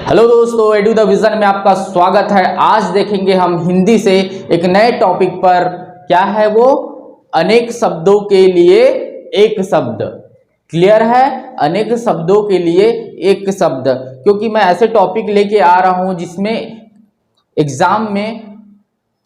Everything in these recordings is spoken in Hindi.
हेलो दोस्तों, एडू द विजन में आपका स्वागत है। आज देखेंगे हम हिंदी से एक नए टॉपिक पर। क्या है वो? अनेक शब्दों के लिए एक शब्द। क्लियर है? अनेक शब्दों के लिए एक शब्द, क्योंकि मैं ऐसे टॉपिक लेके आ रहा हूं जिसमें एग्जाम में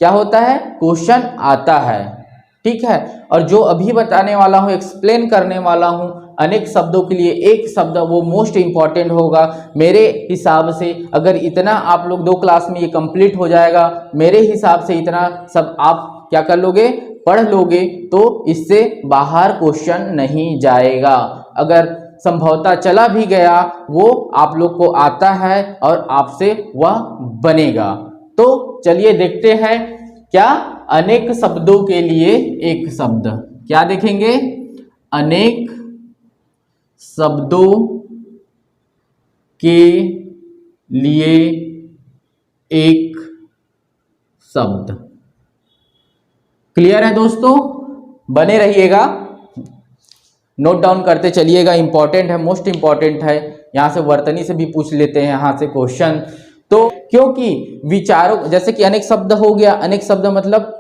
क्या होता है, क्वेश्चन आता है। ठीक है, और जो अभी बताने वाला हूं, एक्सप्लेन करने वाला हूं, अनेक शब्दों के लिए एक शब्द, वो मोस्ट इंपॉर्टेंट होगा मेरे हिसाब से। अगर इतना आप लोग 2 क्लास में ये कंप्लीट हो जाएगा, मेरे हिसाब से इतना सब आप क्या कर लोगे, पढ़ लोगे, तो इससे बाहर क्वेश्चन नहीं जाएगा। अगर संभवतः चला भी गया, वो आप लोग को आता है और आपसे वह बनेगा। तो चलिए देखते हैं, क्या अनेक शब्दों के लिए एक शब्द। क्या देखेंगे? अनेक शब्दों के लिए एक शब्द। क्लियर है दोस्तों? बने रहिएगा, नोट डाउन करते चलिएगा, इंपॉर्टेंट है, मोस्ट इंपॉर्टेंट है। यहां से वर्तनी से भी पूछ लेते हैं, यहां से क्वेश्चन। तो क्योंकि विचारों, जैसे कि अनेक शब्द हो गया, अनेक शब्द मतलब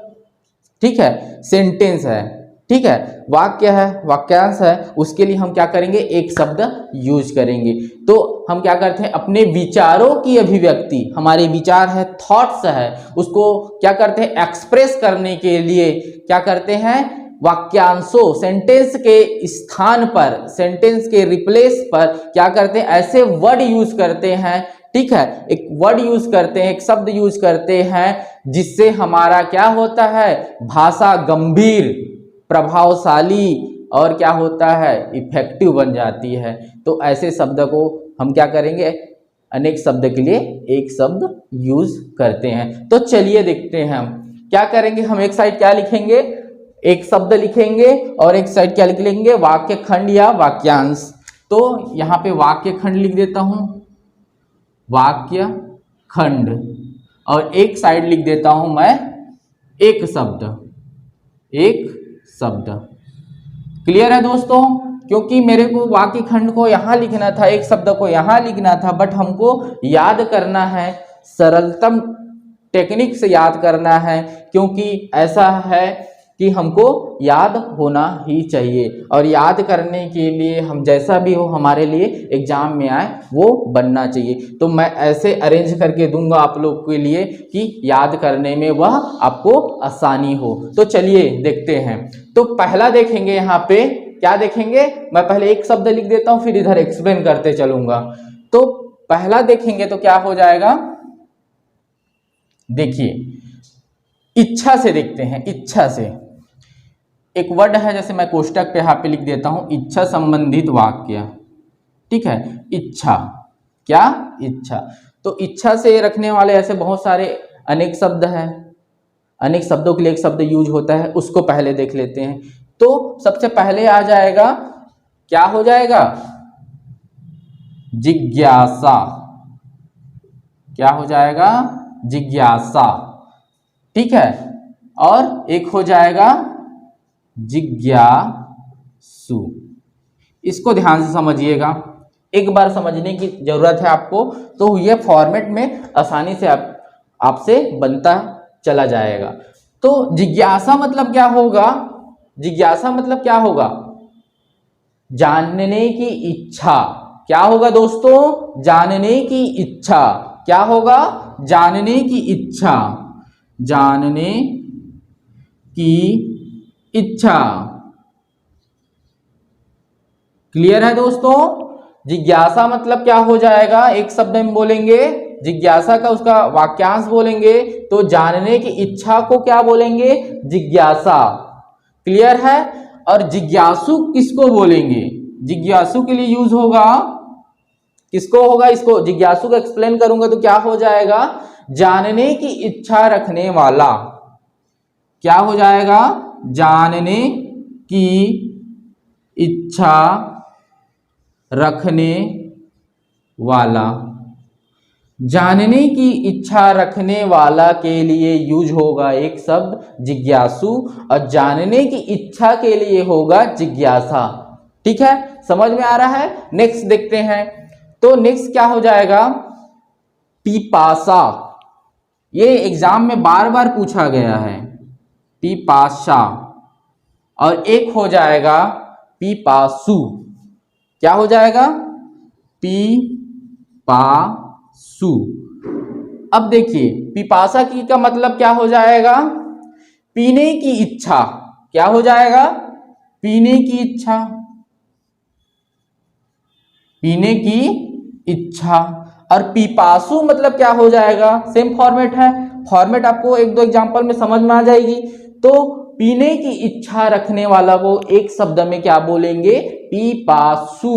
ठीक है सेंटेंस है, ठीक है, वाक्य है, वाक्यांश है, उसके लिए हम क्या करेंगे, एक शब्द यूज करेंगे। तो हम क्या करते हैं, अपने विचारों की अभिव्यक्ति, हमारे विचार है, थॉट्स है, उसको क्या करते हैं, एक्सप्रेस करने के लिए क्या करते हैं, वाक्यांशों, सेंटेंस के स्थान पर, सेंटेंस के रिप्लेस पर क्या करते हैं, ऐसे वर्ड यूज करते हैं। ठीक है, एक वर्ड यूज करते हैं, एक शब्द यूज करते हैं, जिससे हमारा क्या होता है, भाषा गंभीर, प्रभावशाली और क्या होता है, इफेक्टिव बन जाती है। तो ऐसे शब्द को हम क्या करेंगे, अनेक शब्द के लिए एक शब्द यूज करते हैं। तो चलिए देखते हैं हम क्या करेंगे। हम एक साइड क्या लिखेंगे, एक शब्द लिखेंगे, और एक साइड क्या लिख लेंगे, वाक्य खंड या वाक्यांश। तो यहाँ पे वाक्य खंड लिख देता हूं, वाक्य खंड, और एक साइड लिख देता हूं मैं एक शब्द, एक शब्द। क्लियर है दोस्तों? क्योंकि मेरे को वाक्य खंड को यहां लिखना था, एक शब्द को यहां लिखना था, बट हमको याद करना है, सरलतम टेक्निक से याद करना है, क्योंकि ऐसा है कि हमको याद होना ही चाहिए। और याद करने के लिए हम जैसा भी हो, हमारे लिए एग्जाम में आए वो बनना चाहिए। तो मैं ऐसे अरेंज करके दूंगा आप लोग के लिए कि याद करने में वह आपको आसानी हो। तो चलिए देखते हैं। तो पहला देखेंगे, यहाँ पे क्या देखेंगे, मैं पहले एक शब्द लिख देता हूं, फिर इधर एक्सप्लेन करते चलूंगा। तो पहला देखेंगे तो क्या हो जाएगा, देखिए, इच्छा से देखते हैं। इच्छा से एक वर्ड है, जैसे मैं कोष्टक पे यहाँ पे लिख देता हूं, इच्छा संबंधित वाक्य। ठीक है, इच्छा, क्या, इच्छा। तो इच्छा से रखने वाले ऐसे बहुत सारे अनेक शब्द हैं, अनेक शब्दों के लिए एक शब्द यूज होता है, उसको पहले देख लेते हैं। तो सबसे पहले आ जाएगा, क्या हो जाएगा, जिज्ञासा। क्या हो जाएगा, जिज्ञासा। ठीक है, और एक हो जाएगा जिज्ञासु। इसको ध्यान से समझिएगा, एक बार समझने की जरूरत है आपको, तो यह फॉर्मेट में आसानी से आपसे बनता चला जाएगा। तो जिज्ञासा मतलब क्या होगा, जिज्ञासा मतलब क्या होगा, जानने की इच्छा। क्या होगा दोस्तों, जानने की इच्छा। क्या होगा, जानने की इच्छा, जानने की इच्छा। क्लियर है दोस्तों? जिज्ञासा मतलब क्या हो जाएगा, एक शब्द में बोलेंगे, जिज्ञासा का उसका वाक्यांश बोलेंगे, तो जानने की इच्छा को क्या बोलेंगे, जिज्ञासा। क्लियर है? और जिज्ञासु किसको बोलेंगे, जिज्ञासु के लिए यूज होगा, किसको होगा, इसको जिज्ञासु को एक्सप्लेन करूंगा तो क्या हो जाएगा, जानने की इच्छा रखने वाला। क्या हो जाएगा, जानने की इच्छा रखने वाला। जानने की इच्छा रखने वाला के लिए यूज होगा एक शब्द जिज्ञासु, और जानने की इच्छा के लिए होगा जिज्ञासा। ठीक है, समझ में आ रहा है? नेक्स्ट देखते हैं। तो नेक्स्ट क्या हो जाएगा, पिपासा, ये एग्जाम में बार बार पूछा गया है, पिपासा। और एक हो जाएगा पिपासु, क्या हो जाएगा, पिपासु। अब देखिए पिपासा की का मतलब क्या हो जाएगा, पीने की इच्छा, क्या हो जाएगा, पीने की इच्छा, पीने की इच्छा। और पिपासु मतलब क्या हो जाएगा, सेम फॉर्मेट है, फॉर्मेट आपको एक दो एग्जांपल में समझ में आ जाएगी। तो पीने की इच्छा रखने वाला को एक शब्द में क्या बोलेंगे, पिपासु,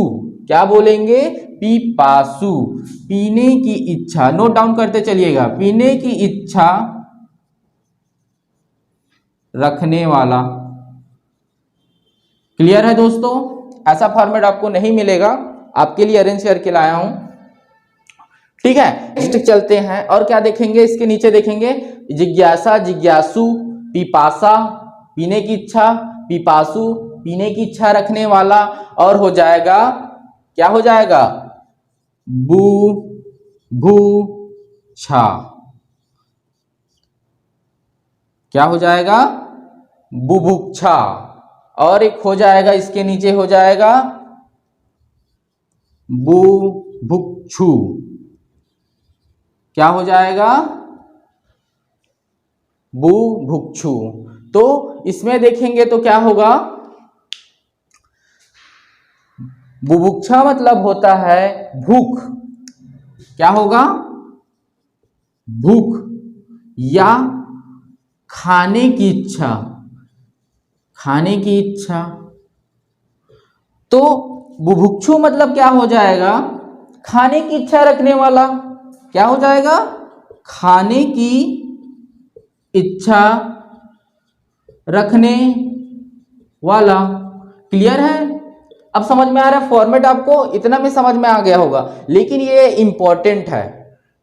क्या बोलेंगे, पिपासु, पीने की इच्छा। नोट डाउन करते चलिएगा, पीने की इच्छा रखने वाला। क्लियर है दोस्तों, ऐसा फॉर्मेट आपको नहीं मिलेगा, आपके लिए अरेंज करके लाया हूं, ठीक है। नेक्स्ट चलते हैं और क्या देखेंगे, इसके नीचे देखेंगे जिज्ञासा, जिज्ञासु, पिपासा पीने की इच्छा, पिपासु पीने की इच्छा रखने वाला, और हो जाएगा, क्या हो जाएगा, बुभुक्षा, क्या हो जाएगा, बुभुक्षा। और एक हो जाएगा, इसके नीचे हो जाएगा बुभुक्षु, क्या हो जाएगा, बुभुक्षु। तो इसमें देखेंगे तो क्या होगा, बुभुक्षा मतलब होता है भूख, क्या होगा, भूख या खाने की इच्छा, खाने की इच्छा। तो बुभुक्षु मतलब क्या हो जाएगा, खाने की इच्छा रखने वाला, क्या हो जाएगा, खाने की इच्छा रखने वाला। क्लियर है, अब समझ में आ रहा है फॉर्मेट, आपको इतना भी समझ में आ गया होगा, लेकिन ये इंपॉर्टेंट है,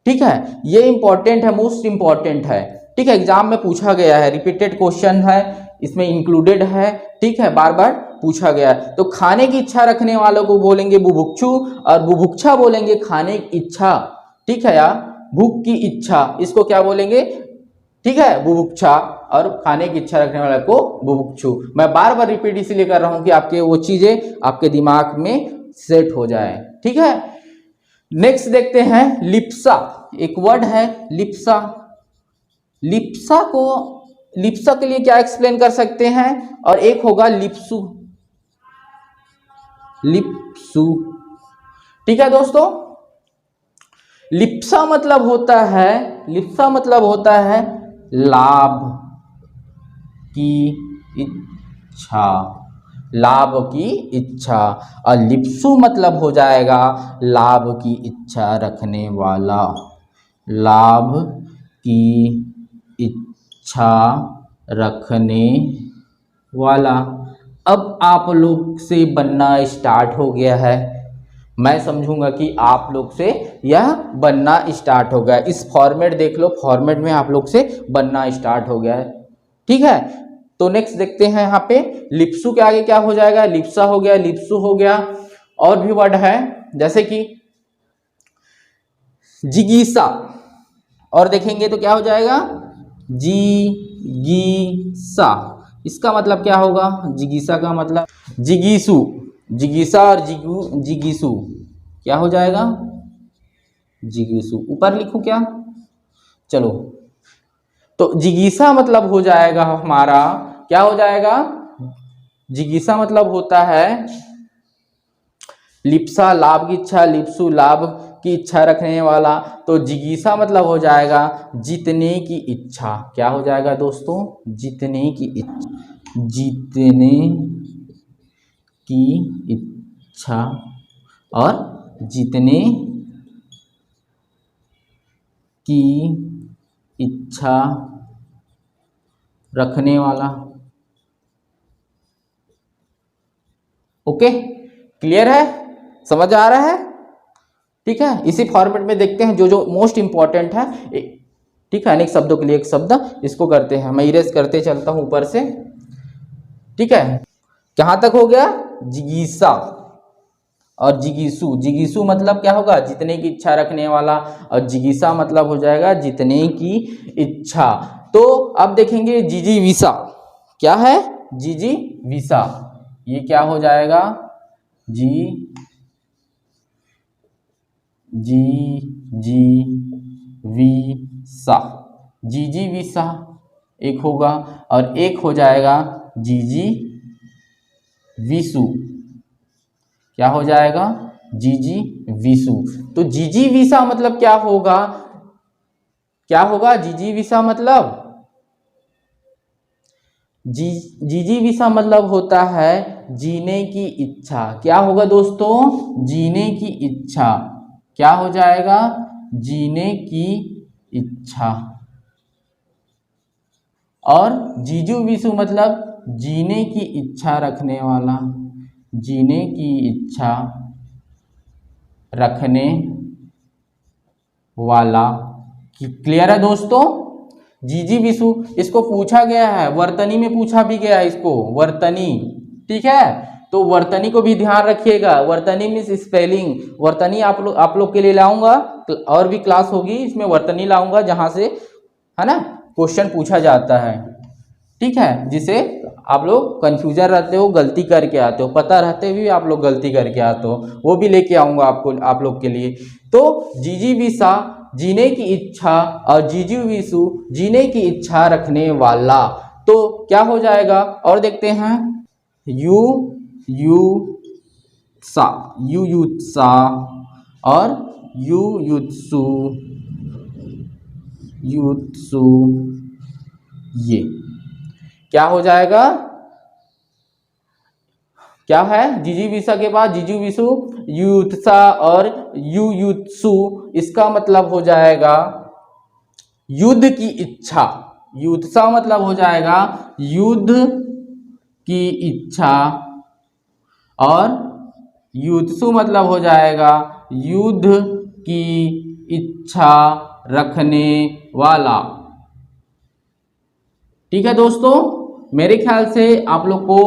ठीक है, ये इंपॉर्टेंट है, मोस्ट इंपॉर्टेंट है, ठीक है, एग्जाम में पूछा गया है, रिपीटेड क्वेश्चन है, इसमें इंक्लूडेड है, ठीक है, बार बार पूछा गया है। तो खाने की इच्छा रखने वालों को बोलेंगे बुभुक्षु, और बुभुक्षा बोलेंगे खाने की इच्छा, ठीक है, या भूख की इच्छा, इसको क्या बोलेंगे, ठीक है, बुभुक्षा, और खाने की इच्छा रखने वाले को बुभुक्षु। मैं बार बार रिपीट इसलिए कर रहा हूं कि आपके वो चीजें आपके दिमाग में सेट हो जाए, ठीक है। नेक्स्ट देखते हैं लिप्सा, एक वर्ड है लिप्सा। लिप्सा को, लिप्सा के लिए क्या एक्सप्लेन कर सकते हैं, और एक होगा लिप्सु, लिप्सु, ठीक है दोस्तों। लिप्सा मतलब होता है, लिप्सा मतलब होता है लाभ की इच्छा, लाभ की इच्छा, और लिप्सु मतलब हो जाएगा लाभ की इच्छा रखने वाला, लाभ की इच्छा रखने वाला। अब आप लोग से बनना स्टार्ट हो गया है, मैं समझूंगा कि आप लोग से यह बनना स्टार्ट हो गया, इस फॉर्मेट देख लो, फॉर्मेट में आप लोग से बनना स्टार्ट हो गया है, ठीक है। तो नेक्स्ट देखते हैं, यहाँ पे लिप्सु के आगे क्या हो जाएगा, लिप्सा हो गया, लिप्सु हो गया, और भी वर्ड है जैसे कि जिगीसा, और देखेंगे तो क्या हो जाएगा, जिगीसा, इसका मतलब क्या होगा, जिगीसा का मतलब जिगीसु, जिगीसा और जिगीसु क्या हो जाएगा, जिगीसु, ऊपर लिखूं क्या, चलो, तो जिगीसा मतलब हो जाएगा हमारा, क्या हो जाएगा, जिगीसा मतलब होता है लिप्सा लाभ की इच्छा, लिप्सु लाभ की इच्छा रखने वाला, तो जिगीसा मतलब हो जाएगा जीतने की इच्छा, क्या हो जाएगा दोस्तों, जीतने की इच्छा, जीतने की इच्छा, और जीतने की इच्छा रखने वाला। ओके, क्लियर है, समझ आ रहा है, ठीक है। इसी फॉर्मेट में देखते हैं जो जो मोस्ट इंपॉर्टेंट है, ठीक है, अनेक शब्दों के लिए एक शब्द, इसको करते हैं, मैं इरेज करते चलता हूं ऊपर से, ठीक है। कहां तक हो गया, जिगीसा, और जिगीसु, जिगीसु मतलब क्या होगा, जीतने की इच्छा रखने वाला, और जिगीसा मतलब हो जाएगा जीतने की इच्छा। तो अब देखेंगे जिजीविसा क्या है, जिजीविसा ये क्या हो जाएगा, जी वी सा, जिजीविसा एक होगा, और एक हो जाएगा जीजी विसु, क्या हो जाएगा, जीजी विसु। तो जीजी विसा मतलब क्या होगा, क्या होगा जीजी विसा मतलब, जीजी विसा मतलब होता है जीने की इच्छा। क्या होगा दोस्तों, जीने की इच्छा, क्या हो जाएगा, जीने की इच्छा। और जीजू विसु मतलब जीने की इच्छा रखने वाला, जीने की इच्छा रखने वाला। क्लियर है दोस्तों, जीजी विसु इसको पूछा गया है, वर्तनी में पूछा भी गया है इसको, वर्तनी, ठीक है। तो वर्तनी को भी ध्यान रखिएगा, वर्तनी मीन्स स्पेलिंग, वर्तनी आप लोग के लिए लाऊंगा, और भी क्लास होगी इसमें वर्तनी लाऊंगा जहां से है ना क्वेश्चन पूछा जाता है, ठीक है, जिसे आप लोग कंफ्यूजन रहते हो, गलती करके आते हो, पता रहते हुए आप लोग गलती करके आते हो, वो भी लेके आऊंगा आपको, आप लोग के लिए। तो जीजी विसा जीने की इच्छा, और जीजू विसु जीने की इच्छा रखने वाला। तो क्या हो जाएगा, और देखते हैं, यू यू सा, यू युत्सा, और यू युत्सु, युत्सु ये क्या हो जाएगा, क्या है, जीजी विसा के बाद जीजू विसु, युत्सा और यू युत्सु, इसका मतलब हो जाएगा युद्ध की इच्छा। युत्सा मतलब हो जाएगा युद्ध की इच्छा, और युत्सु मतलब हो जाएगा युद्ध की इच्छा रखने वाला। ठीक है दोस्तों, मेरे ख्याल से आप लोग को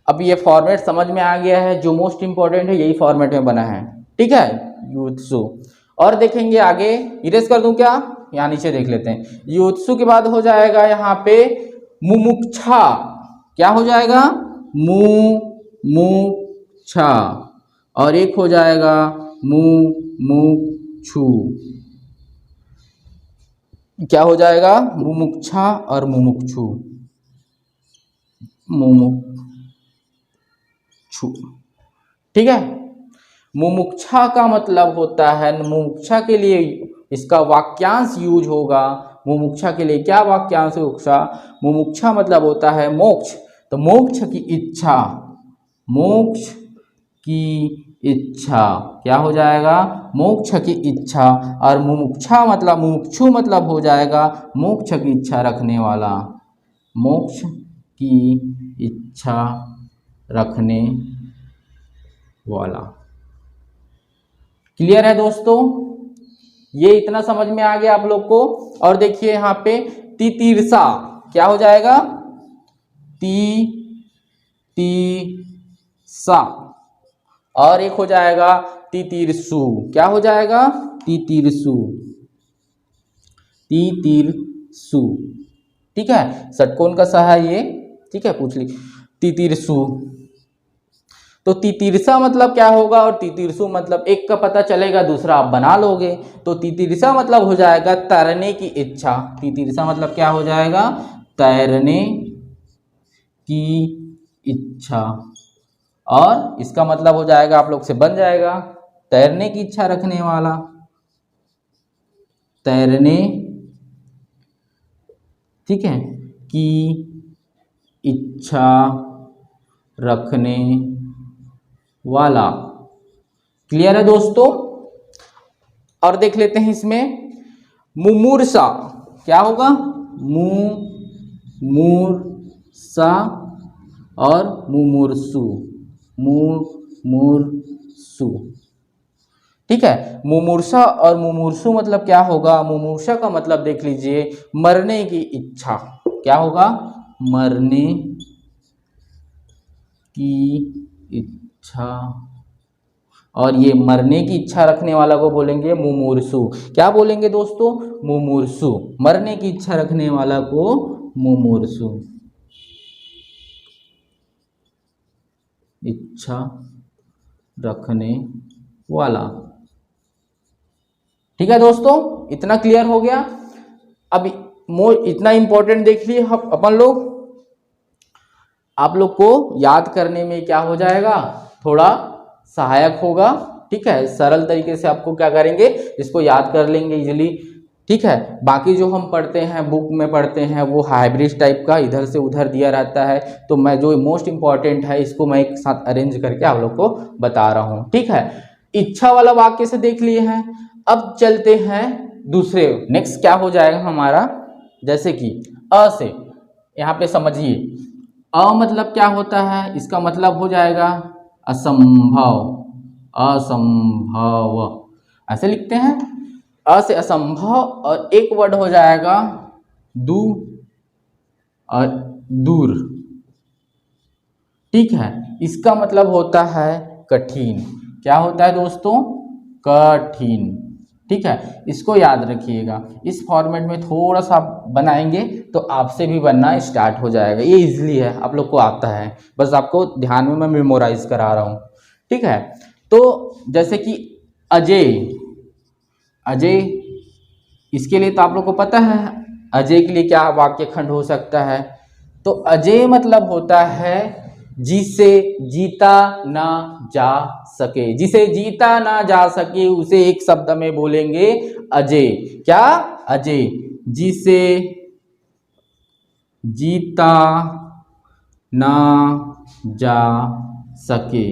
अब ये फॉर्मेट समझ में आ गया है, जो मोस्ट इंपॉर्टेंट है यही फॉर्मेट में बना है, ठीक है, युत्सु। और देखेंगे आगे, इरेज कर दूं क्या, यहाँ नीचे देख लेते हैं, युत्सु के बाद हो जाएगा यहाँ पे मुमुक्षा, क्या हो जाएगा, मुमुक्षा, और एक हो जाएगा मुमुक्षु, क्या हो जाएगा, मुमुक्षा और मुमुक्षु, मुमुक्षु, ठीक है। मुमुक्षा का मतलब होता है, मुमुक्षा के लिए इसका वाक्यांश यूज होगा, मुमुक्षा के लिए क्या वाक्यांश होगा, मुमुक्षा मतलब होता है मोक्ष, तो मोक्ष की इच्छा, मोक्ष की इच्छा, क्या हो जाएगा, मोक्ष की इच्छा, और मुमुक्षा मतलब, मुमुक्षु मतलब हो जाएगा मोक्ष की इच्छा रखने वाला, मोक्ष की इच्छा रखने वाला। क्लियर है दोस्तों, ये इतना समझ में आ गया आप लोग को। और देखिए यहाँ पे तितीर्षा, क्या हो जाएगा, सा, और एक हो जाएगा तितीर्षु, क्या हो जाएगा, तितीर्षु, तितीर्षु, ठीक है, षटकोण का सा है ये, ठीक है, पूछ ली, तितीर्षु। तो तितीर्षा मतलब क्या होगा, और तितीर्षु मतलब एक का पता चलेगा, दूसरा आप बना लोगे। तो तितीर्षा मतलब हो जाएगा तैरने की इच्छा, तितीर्षा मतलब क्या हो जाएगा, तैरने की इच्छा, और इसका मतलब हो जाएगा, आप लोग से बन जाएगा, तैरने की इच्छा रखने वाला, तैरने, ठीक है, की इच्छा रखने वाला। क्लियर है दोस्तों। और देख लेते हैं इसमें मुमूर्षा, क्या होगा, मुमूर्षा और मुमूर्षु, मुमूर्षु, ठीक है। मुमूर्षा और मुमूर्षु मतलब क्या होगा, मुमूर्षा का मतलब देख लीजिए मरने की इच्छा, क्या होगा, मरने की इच्छा और ये मरने की इच्छा रखने वाला को बोलेंगे मुमूर्षु। क्या बोलेंगे दोस्तों? मुमूर्षु। मरने की इच्छा रखने वाला को मुमूर्षु। इच्छा रखने वाला। ठीक है दोस्तों, इतना क्लियर हो गया। अब इतना इंपॉर्टेंट देख लिए अपन लोग। आप लोग को याद करने में क्या हो जाएगा, थोड़ा सहायक होगा। ठीक है, सरल तरीके से आपको क्या करेंगे, इसको याद कर लेंगे इजीली। ठीक है, बाकी जो हम पढ़ते हैं बुक में पढ़ते हैं वो हाइब्रिड टाइप का इधर से उधर दिया रहता है, तो मैं जो मोस्ट इंपॉर्टेंट है इसको मैं एक साथ अरेंज करके आप लोग को बता रहा हूँ। ठीक है, इच्छा वाला वाक्य से देख लिए हैं। अब चलते हैं दूसरे। नेक्स्ट क्या हो जाएगा हमारा, जैसे कि अ से, यहाँ पे समझिए अ मतलब क्या होता है, इसका मतलब हो जाएगा असंभव। असंभव ऐसे लिखते हैं, अ से असंभव, और एक वर्ड हो जाएगा दू और दूर। ठीक है, इसका मतलब होता है कठिन। क्या होता है दोस्तों? कठिन। ठीक है, इसको याद रखिएगा। इस फॉर्मेट में थोड़ा सा बनाएंगे तो आपसे भी बनना स्टार्ट हो जाएगा। ये इजीली है, आप लोग को आता है, बस आपको ध्यान में मैं मेमोराइज करा रहा हूँ। ठीक है, तो जैसे कि अजय, अजय, इसके लिए तो आप लोग को पता है अजय के लिए क्या वाक्य खंड हो सकता है। तो अजय मतलब होता है जिसे जीता ना जा सके। जिसे जीता ना जा सके उसे एक शब्द में बोलेंगे अजय। क्या? अजय। जिसे जीता ना जा सके,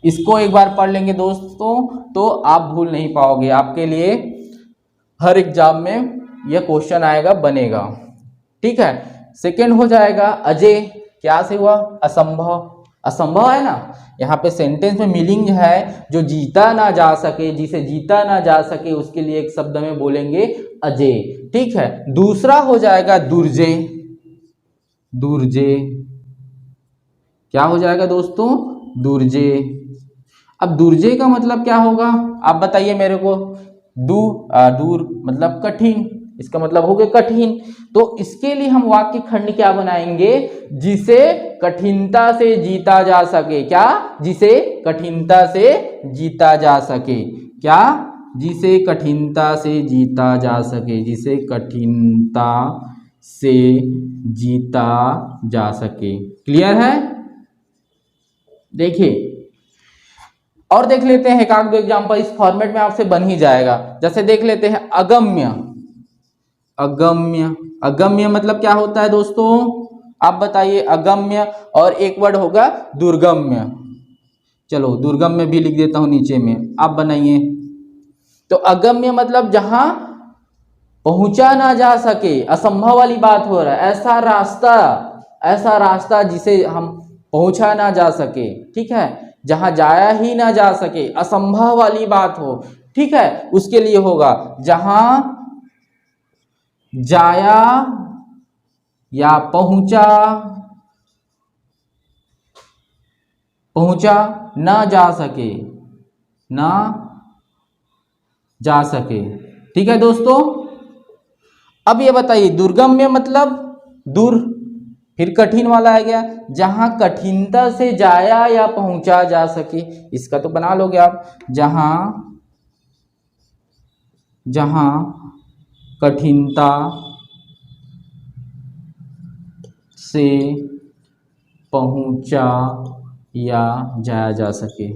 इसको एक बार पढ़ लेंगे दोस्तों तो आप भूल नहीं पाओगे। आपके लिए हर एग्जाम में यह क्वेश्चन आएगा, बनेगा। ठीक है, सेकंड हो जाएगा अजय, क्या से हुआ? असंभव। असंभव है ना, यहाँ पे सेंटेंस में मीनिंग है जो जीता ना जा सके, जिसे जीता ना जा सके उसके लिए एक शब्द में बोलेंगे अजय। ठीक है, दूसरा हो जाएगा दुर्जय। दुर्जय क्या हो जाएगा दोस्तों? दुर्जय। अब दुर्जय का मतलब क्या होगा, आप बताइए मेरे को। दूर मतलब कठिन, इसका मतलब हो गया कठिन। तो इसके लिए हम वाक्य खंड क्या बनाएंगे? जिसे कठिनता से जीता जा सके। क्या? जिसे कठिनता से जीता जा सके। क्या? जिसे कठिनता से जीता जा सके। जिसे कठिनता से जीता जा सके। क्लियर है? देखिए और देख लेते हैं एक आध दो एग्जांपल, इस फॉर्मेट में आपसे बन ही जाएगा। जैसे देख लेते हैं अगम्य। अगम्य, अगम्य मतलब क्या होता है दोस्तों? आप बताइए। अगम्य, और एक वर्ड होगा दुर्गम्य। चलो दुर्गम्य भी लिख देता हूं नीचे में, आप बनाइए। तो अगम्य मतलब जहां पहुंचा ना जा सके, असंभव वाली बात हो रहा है। ऐसा रास्ता, ऐसा रास्ता जिसे हम पहुंचा ना जा सके। ठीक है, जहां जाया ही ना जा सके, असंभव वाली बात हो। ठीक है, उसके लिए होगा जहां जाया या पहुंचा ना जा सके, ना जा सके। ठीक है दोस्तों, अब ये बताइए दुर्गम्य मतलब दूर, फिर कठिन वाला आ गया, जहां कठिनता से जाया या पहुंचा जा सके। इसका तो बना लोगे आप, जहां कठिनता से पहुंचा या जाया जा सके।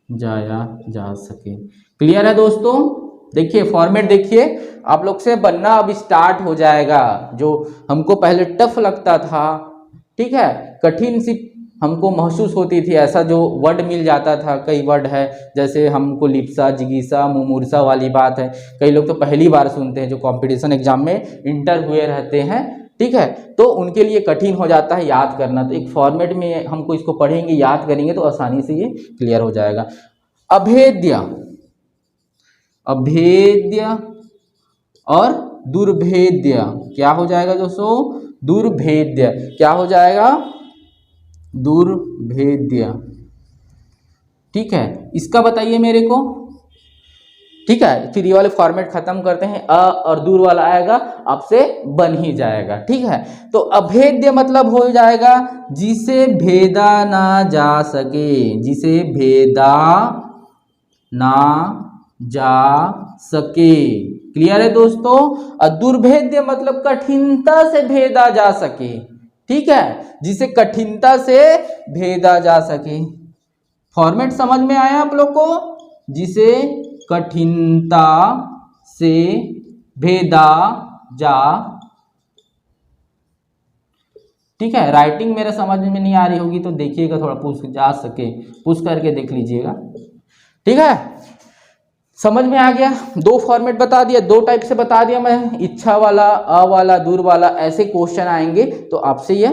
जाया जा सके। क्लियर है दोस्तों? देखिए फॉर्मेट देखिए, आप लोग से बनना अब स्टार्ट हो जाएगा। जो हमको पहले टफ लगता था, ठीक है, कठिन सी हमको महसूस होती थी, ऐसा जो वर्ड मिल जाता था। कई वर्ड है जैसे हमको लिप्सा, जिगीसा, मुमूर्षा वाली बात है। कई लोग तो पहली बार सुनते हैं जो कंपटीशन एग्जाम में इंटर हुए रहते हैं। ठीक है, तो उनके लिए कठिन हो जाता है याद करना। तो एक फॉर्मेट में हमको इसको पढ़ेंगे, याद करेंगे तो आसानी से ये क्लियर हो जाएगा। अभेद्य, अभेद्य और दुर्भेद्य। क्या हो जाएगा दोस्तों? दुर्भेद्य। क्या हो जाएगा? दुर्भेद्य। ठीक है, इसका बताइए मेरे को। ठीक है, फिर ये वाले फॉर्मेट खत्म करते हैं, अ और दूर वाला आएगा, आपसे बन ही जाएगा। ठीक है, तो अभेद्य मतलब हो जाएगा जिसे भेदा ना जा सके, जिसे भेदा ना जा सके। क्लियर है दोस्तों। और दुर्भेद्य मतलब कठिनता से भेदा जा सके। ठीक है, जिसे कठिनता से भेदा जा सके। फॉर्मेट समझ में आया आप लोग को, जिसे कठिनता से भेदा जा। ठीक है, राइटिंग मेरा समझ में नहीं आ रही होगी तो देखिएगा, थोड़ा पूछ जा सके पूछ करके देख लीजिएगा। ठीक है, समझ में आ गया। दो फॉर्मेट बता दिया, दो टाइप से बता दिया मैं, इच्छा वाला, अ वाला, दूर वाला। ऐसे क्वेश्चन आएंगे तो आपसे ये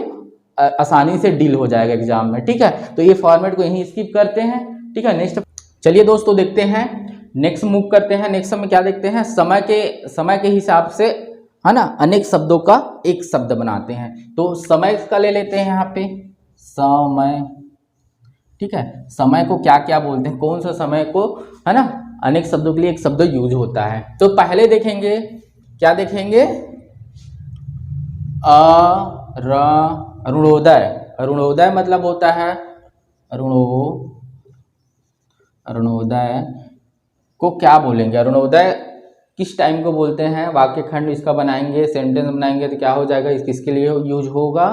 आसानी से डील हो जाएगा एग्जाम में। ठीक है, तो ये फॉर्मेट को यहीं स्किप करते हैं। ठीक है, नेक्स्ट चलिए दोस्तों देखते हैं, नेक्स्ट मूव करते हैं। नेक्स्ट में क्या देखते हैं, समय के हिसाब से, है ना, अनेक शब्दों का एक शब्द बनाते हैं। तो समय का ले लेते हैं यहाँ पे, समय। ठीक है, समय को क्या क्या बोलते हैं, कौन सा समय को, है ना, अनेक शब्दों के लिए एक शब्द यूज होता है। तो पहले देखेंगे, क्या देखेंगे, अरुणोदय। अरुणोदय मतलब होता है, अरुणोदय को क्या बोलेंगे, अरुणोदय किस टाइम को बोलते हैं, वाक्य खंड इसका बनाएंगे, सेंटेंस बनाएंगे तो क्या हो जाएगा, इस किसके लिए यूज होगा।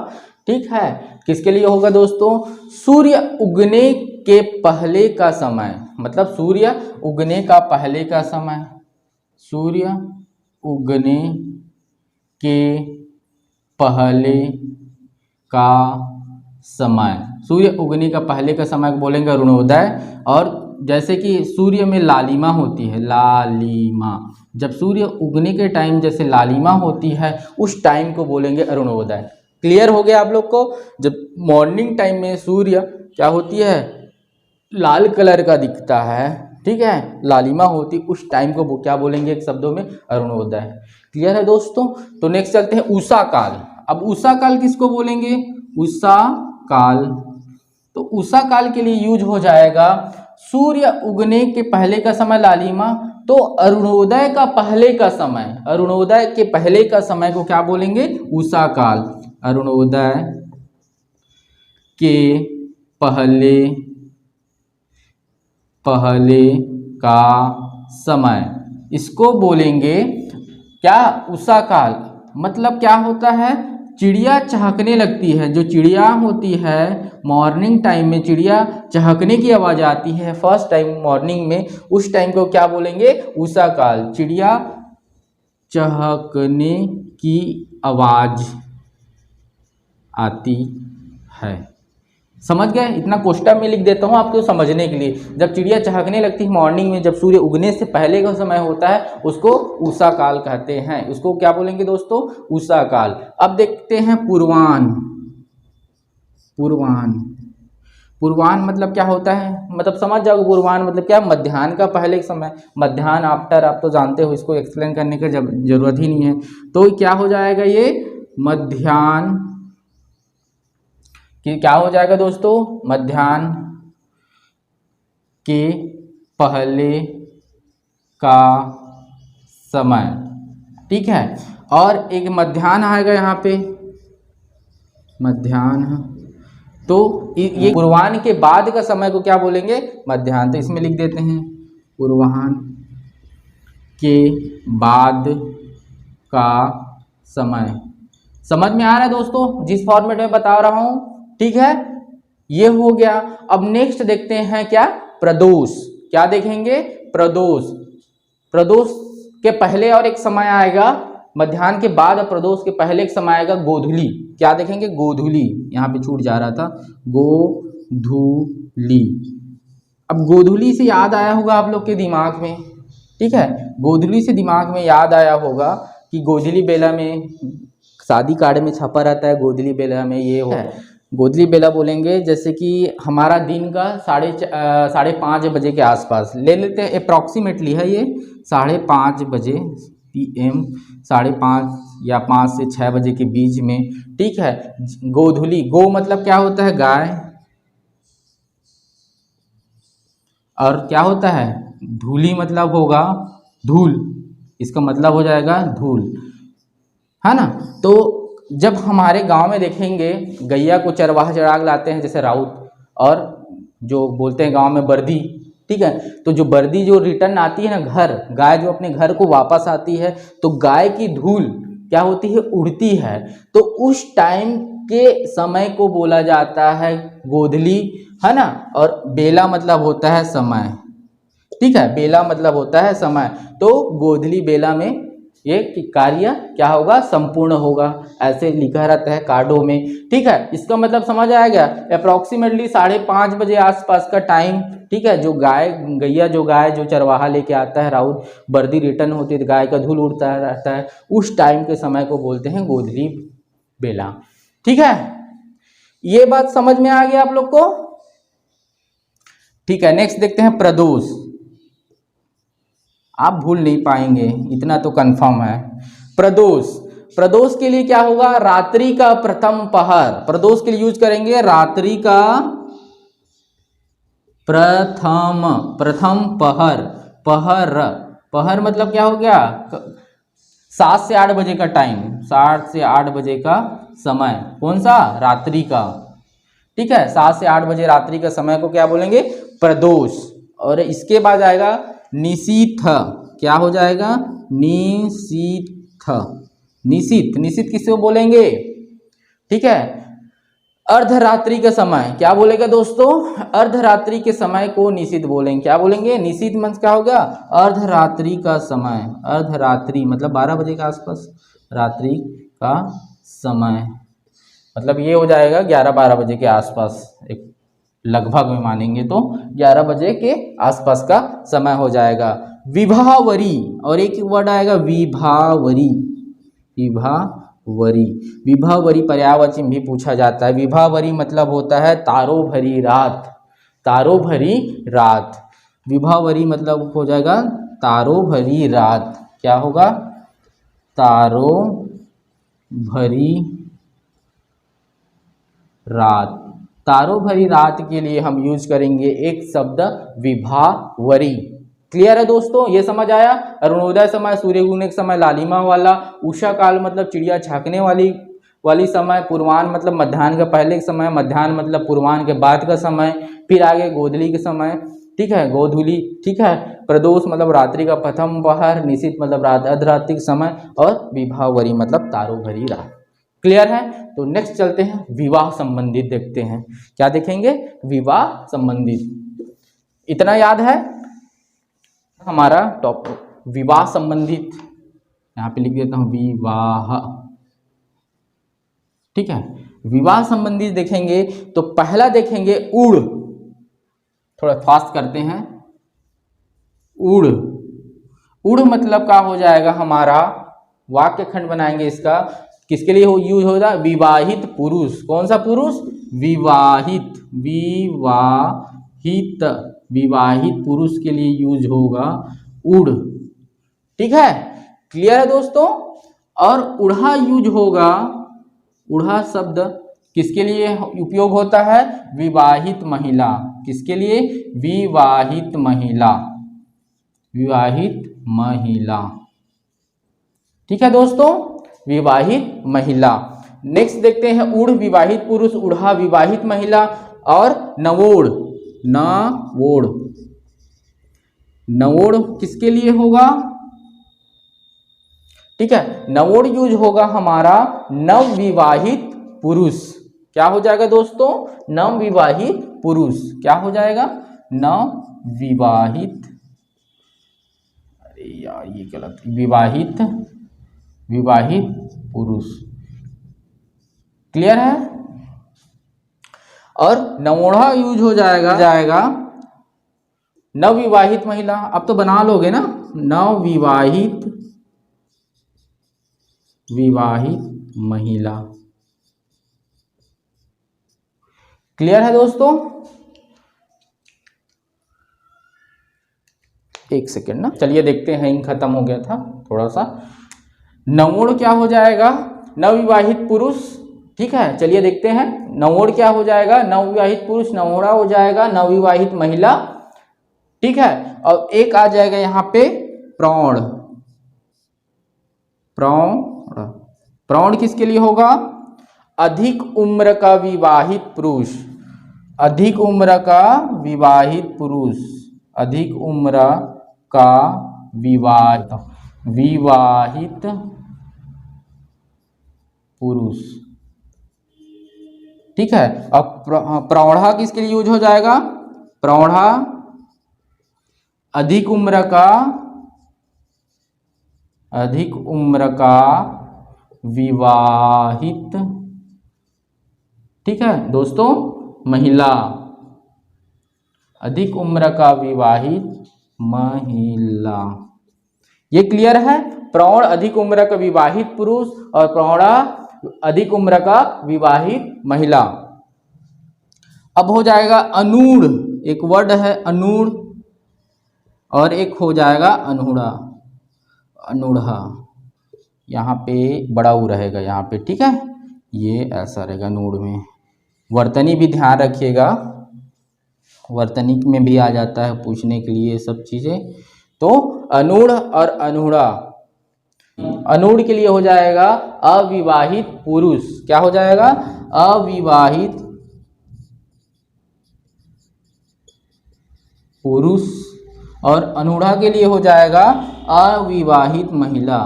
ठीक है, किसके लिए होगा दोस्तों, सूर्य उगने के पहले का समय, मतलब सूर्य उगने का पहले का समय, सूर्य उगने के पहले का समय, सूर्य उगने का पहले का समय बोलेंगे अरुणोदय। और जैसे कि सूर्य में लालिमा होती है, लालिमा, जब सूर्य उगने के टाइम जैसे लालिमा होती है उस टाइम को बोलेंगे अरुणोदय। क्लियर हो गया आप लोग को। जब मॉर्निंग टाइम में सूर्य क्या होती है, लाल कलर का दिखता है, ठीक है, लालिमा होती, उस टाइम को क्या बोलेंगे एक शब्दों में, अरुणोदय। क्लियर है दोस्तों। तो नेक्स्ट चलते हैं उषा काल। अब उषा काल किसको बोलेंगे, उषा काल। तो उषा काल के लिए यूज हो जाएगा सूर्य उगने के पहले का समय लालिमा, तो अरुणोदय का पहले का समय, अरुणोदय के पहले का समय को क्या बोलेंगे, उषा काल। अरुणोदय के पहले का समय, इसको बोलेंगे क्या, उषा काल। मतलब क्या होता है, चिड़िया चहकने लगती है, जो चिड़िया होती है मॉर्निंग टाइम में चिड़िया चहकने की आवाज़ आती है फर्स्ट टाइम मॉर्निंग में, उस टाइम को क्या बोलेंगे, उषा काल। चिड़िया चहकने की आवाज़ आती है। समझ गए, इतना क्वेश्चन में लिख देता हूँ आपको समझने के लिए। जब चिड़िया चहकने लगती है मॉर्निंग में, जब सूर्य उगने से पहले का समय होता है, उसको उषा काल कहते हैं। उसको क्या बोलेंगे दोस्तों, उषा काल। अब देखते हैं पूर्वान। पूर्वान, पूर्वान मतलब क्या होता है, मतलब समझ जाओ, पूर्वान मतलब क्या, मध्याह्न का पहले समय, मध्याह्न आफ्टर, आप तो जानते हो, इसको एक्सप्लेन करने की जरूरत ही नहीं है। तो क्या हो जाएगा ये, मध्याह्न कि क्या हो जाएगा दोस्तों, मध्याह्न के पहले का समय। ठीक है, और एक मध्याह्न आएगा यहाँ पे, मध्याह्न। तो ये पूर्वाह्न के बाद का समय को क्या बोलेंगे, मध्याह्न। तो इसमें लिख देते हैं पूर्वाह्न के बाद का समय। समझ में आ रहा है दोस्तों, जिस फॉर्मेट में बता रहा हूं। ठीक है, ये हो गया। अब नेक्स्ट देखते हैं क्या, प्रदोष। क्या देखेंगे, प्रदोष। प्रदोष के पहले और एक समय आएगा, मध्याह्न के बाद और प्रदोष के पहले एक समय आएगा गोधूली। क्या देखेंगे, गोधूली। यहाँ पे छूट जा रहा था, गोधूली। अब गोधूली से याद आया होगा आप लोग के दिमाग में, ठीक है, गोधूली से दिमाग में याद आया होगा कि गोधूली बेला में शादी कार्ड में छपा रहता है, गोधूली बेला में ये हो। गोधूली बेला बोलेंगे जैसे कि हमारा दिन का 5:30 बजे के आसपास ले लेते हैं, अप्रॉक्सीमेटली है ये 5:30 बजे PM, 5:30 या 5 से 6 बजे के बीच में। ठीक है, गोधूली, गो मतलब क्या होता है, गाय। और क्या होता है, धूली मतलब होगा धूल, इसका मतलब हो जाएगा धूल, है ना। तो जब हमारे गांव में देखेंगे गैया को चरवाहा चरा लाते हैं, जैसे राउत, और जो बोलते हैं गांव में बर्दी, ठीक है। तो जो बर्दी जो रिटर्न आती है ना घर, गाय जो अपने घर को वापस आती है, तो गाय की धूल क्या होती है, उड़ती है। तो उस टाइम के समय को बोला जाता है गोधली, है ना। और बेला मतलब होता है समय, ठीक है, बेला मतलब होता है समय। तो गोधली बेला में ये कार्य क्या होगा, संपूर्ण होगा, ऐसे लिखा रहता है कार्डों में, ठीक है। इसका मतलब समझ आएगा, अप्रोक्सीमेटली 5:30 बजे आसपास का टाइम, ठीक है। जो गैया जो चरवाहा लेके आता है, राउत बर्दी रिटर्न होती है, गाय का धूल उड़ता रहता है, उस टाइम के समय को बोलते हैं गोधली बेला, ठीक है। ये बात समझ में आ गया आप लोग को, ठीक है। नेक्स्ट देखते हैं प्रदोष। आप भूल नहीं पाएंगे, इतना तो कंफर्म है। प्रदोष, प्रदोष के लिए क्या होगा, रात्रि का प्रथम पहर, प्रदोष के लिए यूज करेंगे रात्रि का प्रथम पहर। पहर मतलब क्या हो गया, 7 से 8 बजे का टाइम, 7 से 8 बजे का समय, कौन सा, रात्रि का, ठीक है। 7 से 8 बजे रात्रि का समय को क्या बोलेंगे, प्रदोष। और इसके बाद आएगा निशीथ, क्या हो जाएगा, निशीथ, निशीथ किसको बोलेंगे, ठीक है। अर्धरात्रि का समय क्या बोलेगा दोस्तों, अर्धरात्रि के समय को निशीथ बोलेंगे, क्या बोलेंगे, निशीथ मतलब क्या हो गया, अर्धरात्रि का समय, अर्धरात्रि मतलब 12 बजे के आसपास, रात्रि का समय मतलब ये हो जाएगा 11-12 बजे के आसपास, एक लगभग में मानेंगे तो 11 बजे के आसपास का समय हो जाएगा। विभावरी, और एक वर्ड आएगा विभावरी, विभावरी, विभावरी पर्यायवाची भी पूछा जाता है। विभावरी मतलब होता है तारों भरी रात, तारों भरी रात, विभावरी मतलब हो जाएगा तारों भरी रात, क्या होगा, तारों भरी रात। तारों भरी रात के लिए हम यूज करेंगे एक शब्द विभावरी। क्लियर है दोस्तों, ये समझ आया। अरुणोदय समय, सूर्य उगने के समय, लालिमा वाला, उषा काल मतलब चिड़िया झांकने वाली समय, पूर्वान मतलब मध्याह्न का पहले का समय, मध्याह्न मतलब पूर्वान के बाद का समय, फिर आगे गोधली के समय, ठीक है, गोधूली, ठीक है। प्रदोष मतलब रात्रि का प्रथम पहर, निशीथ मतलब अर्धरात्रि का समय, और विभावरी मतलब तारों भरी रात। क्लियर है। तो नेक्स्ट चलते हैं विवाह संबंधित देखते हैं, क्या देखेंगे, विवाह संबंधित। इतना याद है हमारा टॉपिक, विवाह संबंधित, यहाँ पे लिख देता हूं विवाह, ठीक है। विवाह संबंधित देखेंगे तो पहला देखेंगे उड़, थोड़ा फास्ट करते हैं, उड़, उड़ मतलब क्या हो जाएगा, हमारा वाक्य खंड बनाएंगे इसका, किसके लिए यूज होगा, विवाहित पुरुष, कौन सा पुरुष, विवाहित, विवाहित, विवाहित पुरुष के लिए यूज होगा उड़, ठीक है। क्लियर है दोस्तों। और उढ़ा यूज होगा, उढ़ा शब्द किसके लिए उपयोग होता है, विवाहित महिला, किसके लिए, विवाहित महिला, विवाहित महिला, ठीक है दोस्तों, विवाहित महिला। नेक्स्ट देखते हैं उड़ विवाहित पुरुष, उढ़ा विवाहित महिला, और नवोड़, नवोड़, नवोड़ किसके लिए होगा, ठीक है, नवोड़ यूज होगा हमारा नवविवाहित पुरुष, क्या हो जाएगा दोस्तों, नवविवाहित पुरुष, क्या हो जाएगा, नवविवाहित, अरे यार ये गलत, विवाहित, विवाहित पुरुष। क्लियर है। और नवोढ़ा यूज हो जाएगा नवविवाहित महिला, अब तो बना लोगे ना, नवविवाहित, विवाहित महिला। क्लियर है दोस्तों। एक सेकेंड ना, चलिए देखते हैं, हैंग खत्म हो गया था थोड़ा सा। नवोड़ क्या हो जाएगा, नवविवाहित पुरुष, ठीक है। चलिए देखते हैं नवोड़ क्या हो जाएगा, नवविवाहित पुरुष, नवोड़ा हो जाएगा नवविवाहित महिला, ठीक है। और एक आ जाएगा यहाँ पे प्रौढ़। प्रौढ़, प्रौढ़ किसके लिए होगा? अधिक उम्र का विवाहित पुरुष, अधिक उम्र का विवाहित पुरुष, अधिक उम्र का विवाहित पुरुष, ठीक है। अब प्रौढ़ा किसके लिए यूज हो जाएगा? प्रौढ़ा अधिक उम्र का विवाहित, ठीक है दोस्तों, महिला, अधिक उम्र का विवाहित महिला। ये क्लियर है? प्रौढ़ अधिक उम्र का विवाहित पुरुष और प्रौढ़ा अधिक उम्र का विवाहित महिला। अब हो जाएगा अनूढ़, एक वर्ड है अनूढ़ और एक हो जाएगा अनूढ़ा। अनूढ़ा यहाँ पे बड़ा ऊ रहेगा यहाँ पे, ठीक है, ये ऐसा रहेगा अनूढ़ में। वर्तनी भी ध्यान रखिएगा, वर्तनी में भी आ जाता है पूछने के लिए सब चीज़ें। तो अनूढ़ और अनूढ़ा, अनूढ़ के लिए हो जाएगा अविवाहित पुरुष। क्या हो जाएगा? अविवाहित पुरुष। और अनूढ़ा के लिए हो जाएगा अविवाहित महिला,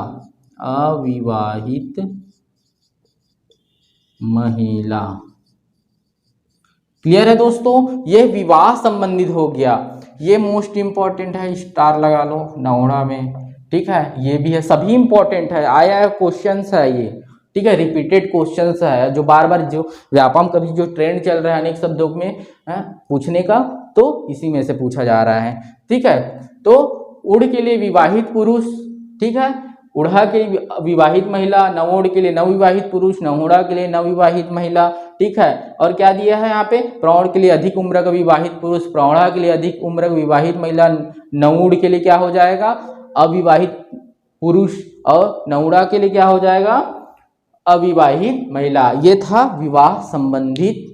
अविवाहित महिला। क्लियर है दोस्तों? ये विवाह संबंधित हो गया, ये मोस्ट इंपॉर्टेंट है, स्टार लगा लो नौड़ा में, ठीक है। ये भी है, सभी इंपॉर्टेंट है, आया है क्वेश्चंस है ये, ठीक है, रिपीटेड क्वेश्चंस है, जो बार बार जो व्यापम का भी जो ट्रेंड चल रहा है अनेक शब्दों में पूछने का, तो इसी में से पूछा जा रहा है, ठीक है। तो उड़ के लिए विवाहित पुरुष, ठीक है, उड़ा के लिए विवाहित महिला, नवोड़ के लिए नवविवाहित पुरुष, नवोड़ा के लिए नवविवाहित महिला, ठीक है। और क्या दिया है यहाँ पे? प्रौढ़ के लिए अधिक उम्र का विवाहित पुरुष, प्रौढ़ा के लिए अधिक उम्र का विवाहित महिला, नवूढ़ के लिए क्या हो जाएगा? अविवाहित पुरुष, और नवोड़ा के लिए क्या हो जाएगा? अविवाहित महिला। ये था विवाह संबंधित,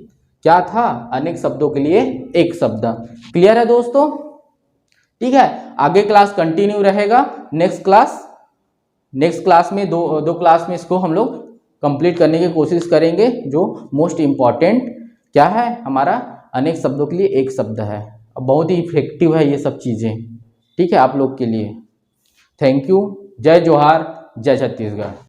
क्या था? अनेक शब्दों के लिए एक शब्द। क्लियर है दोस्तों? ठीक है, आगे क्लास कंटिन्यू रहेगा। नेक्स्ट क्लास में दो क्लास में इसको हम लोग कंप्लीट करने की कोशिश करेंगे। जो मोस्ट इम्पॉर्टेंट क्या है हमारा, अनेक शब्दों के लिए एक शब्द है। बहुत ही इफेक्टिव है ये सब चीज़ें, ठीक है, आप लोग के लिए। Thank you. जय जोहार, जय छत्तीसगढ़।